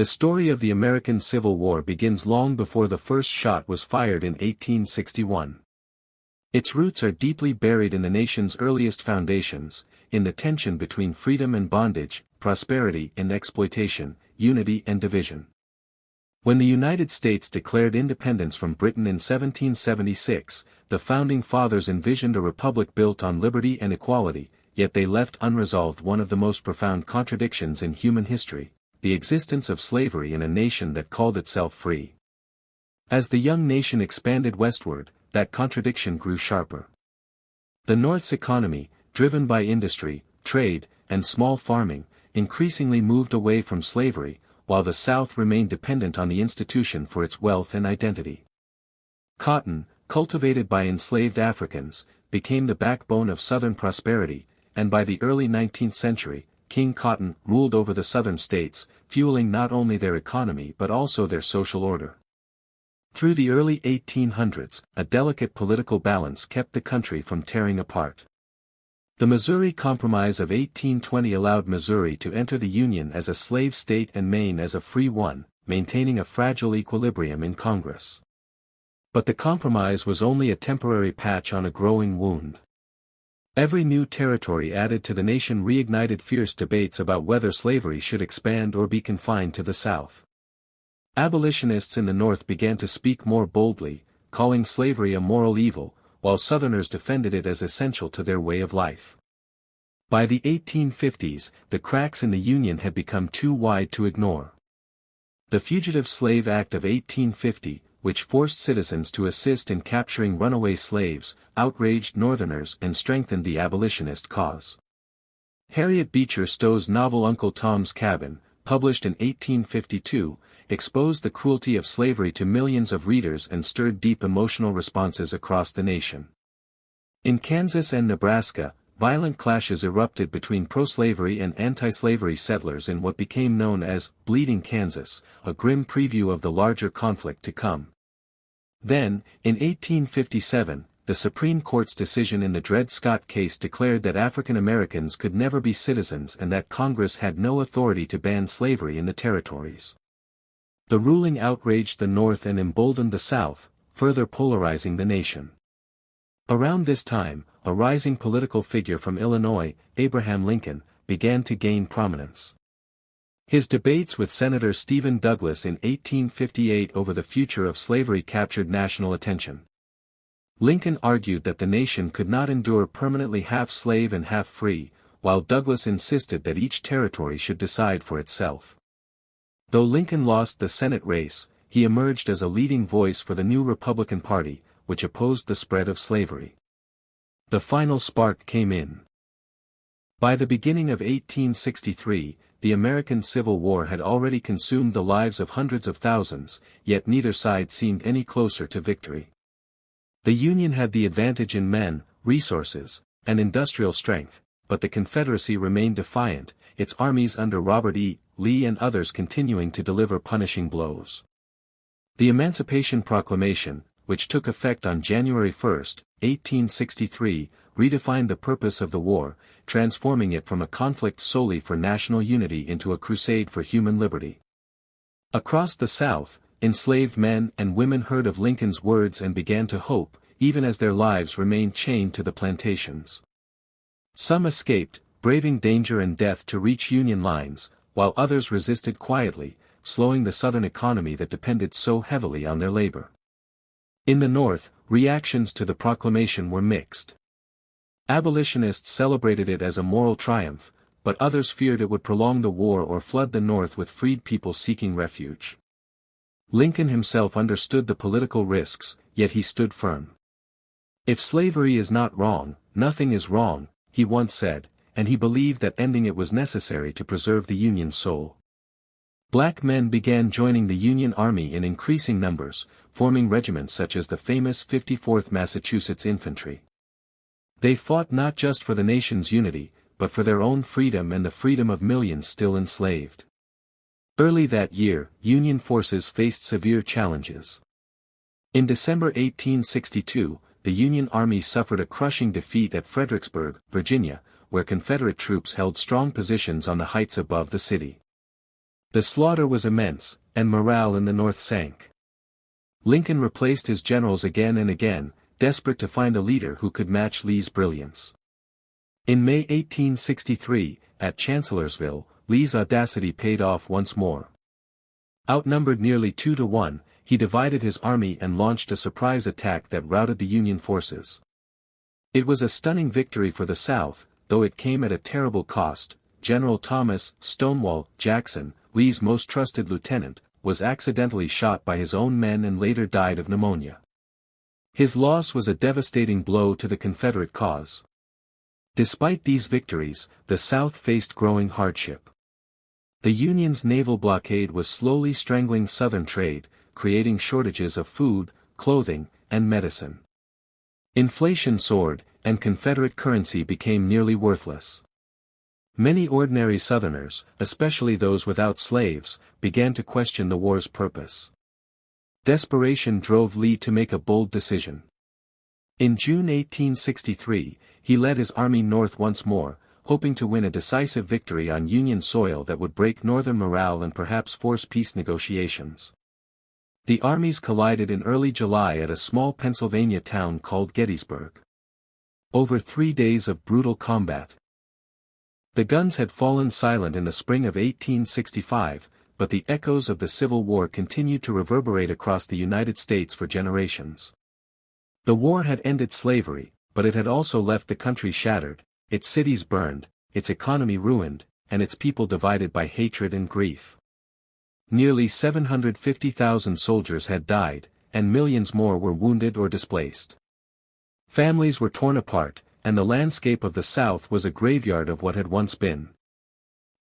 The story of the American Civil War begins long before the first shot was fired in 1861. Its roots are deeply buried in the nation's earliest foundations, in the tension between freedom and bondage, prosperity and exploitation, unity and division. When the United States declared independence from Britain in 1776, the Founding Fathers envisioned a republic built on liberty and equality, yet they left unresolved one of the most profound contradictions in human history, the existence of slavery in a nation that called itself free. As the young nation expanded westward, that contradiction grew sharper. The North's economy, driven by industry, trade, and small farming, increasingly moved away from slavery, while the South remained dependent on the institution for its wealth and identity. Cotton, cultivated by enslaved Africans, became the backbone of Southern prosperity, and by the early 19th century, King Cotton ruled over the Southern states, fueling not only their economy but also their social order. Through the early 1800s, a delicate political balance kept the country from tearing apart. The Missouri Compromise of 1820 allowed Missouri to enter the Union as a slave state and Maine as a free one, maintaining a fragile equilibrium in Congress. But the compromise was only a temporary patch on a growing wound. Every new territory added to the nation reignited fierce debates about whether slavery should expand or be confined to the South. Abolitionists in the North began to speak more boldly, calling slavery a moral evil, while Southerners defended it as essential to their way of life. By the 1850s, the cracks in the Union had become too wide to ignore. The Fugitive Slave Act of 1850, which forced citizens to assist in capturing runaway slaves, outraged Northerners and strengthened the abolitionist cause. Harriet Beecher Stowe's novel Uncle Tom's Cabin, published in 1852, exposed the cruelty of slavery to millions of readers and stirred deep emotional responses across the nation. In Kansas and Nebraska, violent clashes erupted between pro-slavery and anti-slavery settlers in what became known as Bleeding Kansas, a grim preview of the larger conflict to come. Then, in 1857, the Supreme Court's decision in the Dred Scott case declared that African Americans could never be citizens and that Congress had no authority to ban slavery in the territories. The ruling outraged the North and emboldened the South, further polarizing the nation. Around this time, a rising political figure from Illinois, Abraham Lincoln, began to gain prominence. His debates with Senator Stephen Douglas in 1858 over the future of slavery captured national attention. Lincoln argued that the nation could not endure permanently half slave and half free, while Douglas insisted that each territory should decide for itself. Though Lincoln lost the Senate race, he emerged as a leading voice for the new Republican Party, which opposed the spread of slavery. The final spark came in. By the beginning of 1863, the American Civil War had already consumed the lives of hundreds of thousands, yet neither side seemed any closer to victory. The Union had the advantage in men, resources, and industrial strength, but the Confederacy remained defiant, its armies under Robert E. Lee and others continuing to deliver punishing blows. The Emancipation Proclamation, which took effect on January 1, 1863, redefined the purpose of the war, transforming it from a conflict solely for national unity into a crusade for human liberty. Across the South, enslaved men and women heard of Lincoln's words and began to hope, even as their lives remained chained to the plantations. Some escaped, braving danger and death to reach Union lines, while others resisted quietly, slowing the Southern economy that depended so heavily on their labor. In the North, reactions to the proclamation were mixed. Abolitionists celebrated it as a moral triumph, but others feared it would prolong the war or flood the North with freed people seeking refuge. Lincoln himself understood the political risks, yet he stood firm. "If slavery is not wrong, nothing is wrong," he once said, and he believed that ending it was necessary to preserve the Union's soul. Black men began joining the Union Army in increasing numbers, forming regiments such as the famous 54th Massachusetts Infantry. They fought not just for the nation's unity, but for their own freedom and the freedom of millions still enslaved. Early that year, Union forces faced severe challenges. In December 1862, the Union Army suffered a crushing defeat at Fredericksburg, Virginia, where Confederate troops held strong positions on the heights above the city. The slaughter was immense, and morale in the North sank. Lincoln replaced his generals again and again, desperate to find a leader who could match Lee's brilliance. In May 1863, at Chancellorsville, Lee's audacity paid off once more. Outnumbered nearly 2-1, he divided his army and launched a surprise attack that routed the Union forces. It was a stunning victory for the South, though it came at a terrible cost. General Thomas "Stonewall" Jackson, Lee's most trusted lieutenant, was accidentally shot by his own men and later died of pneumonia. His loss was a devastating blow to the Confederate cause. Despite these victories, the South faced growing hardship. The Union's naval blockade was slowly strangling Southern trade, creating shortages of food, clothing, and medicine. Inflation soared, and Confederate currency became nearly worthless. Many ordinary Southerners, especially those without slaves, began to question the war's purpose. Desperation drove Lee to make a bold decision. In June 1863, he led his army north once more, hoping to win a decisive victory on Union soil that would break Northern morale and perhaps force peace negotiations. The armies collided in early July at a small Pennsylvania town called Gettysburg. Over 3 days of brutal combat. The guns had fallen silent in the spring of 1865, but the echoes of the Civil War continued to reverberate across the United States for generations. The war had ended slavery, but it had also left the country shattered, its cities burned, its economy ruined, and its people divided by hatred and grief. Nearly 750,000 soldiers had died, and millions more were wounded or displaced. Families were torn apart, and the landscape of the South was a graveyard of what had once been.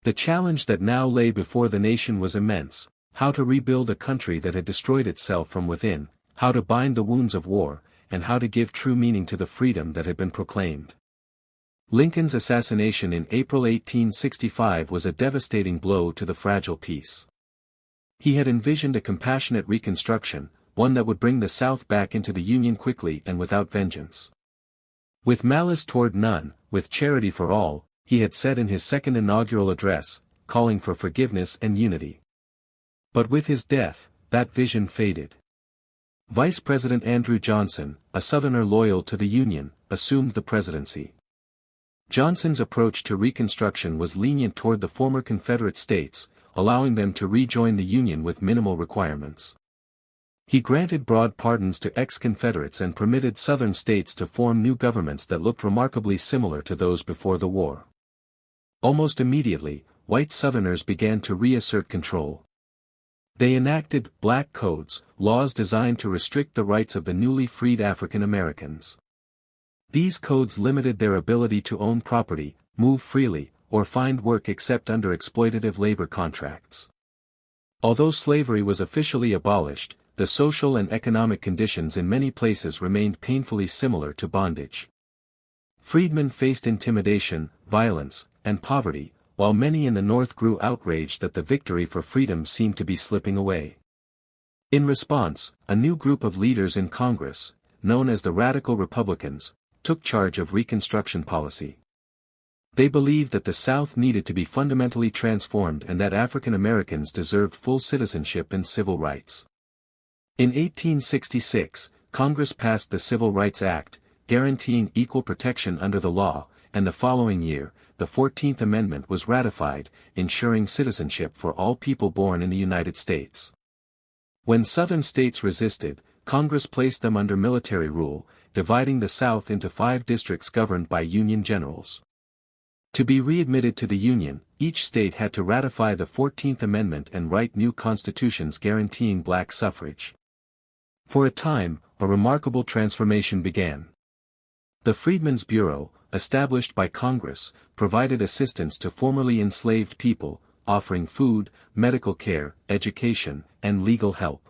The challenge that now lay before the nation was immense: how to rebuild a country that had destroyed itself from within, how to bind the wounds of war, and how to give true meaning to the freedom that had been proclaimed. Lincoln's assassination in April 1865 was a devastating blow to the fragile peace. He had envisioned a compassionate Reconstruction, one that would bring the South back into the Union quickly and without vengeance. With malice toward none, with charity for all, he had said in his second inaugural address, calling for forgiveness and unity. But with his death, that vision faded. Vice President Andrew Johnson, a Southerner loyal to the Union, assumed the presidency. Johnson's approach to Reconstruction was lenient toward the former Confederate states, allowing them to rejoin the Union with minimal requirements. He granted broad pardons to ex-Confederates and permitted Southern states to form new governments that looked remarkably similar to those before the war. Almost immediately, white Southerners began to reassert control. They enacted black codes, laws designed to restrict the rights of the newly freed African Americans. These codes limited their ability to own property, move freely, or find work except under exploitative labor contracts. Although slavery was officially abolished, the social and economic conditions in many places remained painfully similar to bondage. Freedmen faced intimidation, violence, and poverty, while many in the North grew outraged that the victory for freedom seemed to be slipping away. In response, a new group of leaders in Congress, known as the Radical Republicans, took charge of Reconstruction policy. They believed that the South needed to be fundamentally transformed and that African Americans deserved full citizenship and civil rights. In 1866, Congress passed the Civil Rights Act, guaranteeing equal protection under the law, and the following year, the 14th Amendment was ratified, ensuring citizenship for all people born in the United States. When Southern states resisted, Congress placed them under military rule, dividing the South into 5 districts governed by Union generals. To be readmitted to the Union, each state had to ratify the 14th Amendment and write new constitutions guaranteeing black suffrage. For a time, a remarkable transformation began. The Freedmen's Bureau, established by Congress, provided assistance to formerly enslaved people, offering food, medical care, education, and legal help.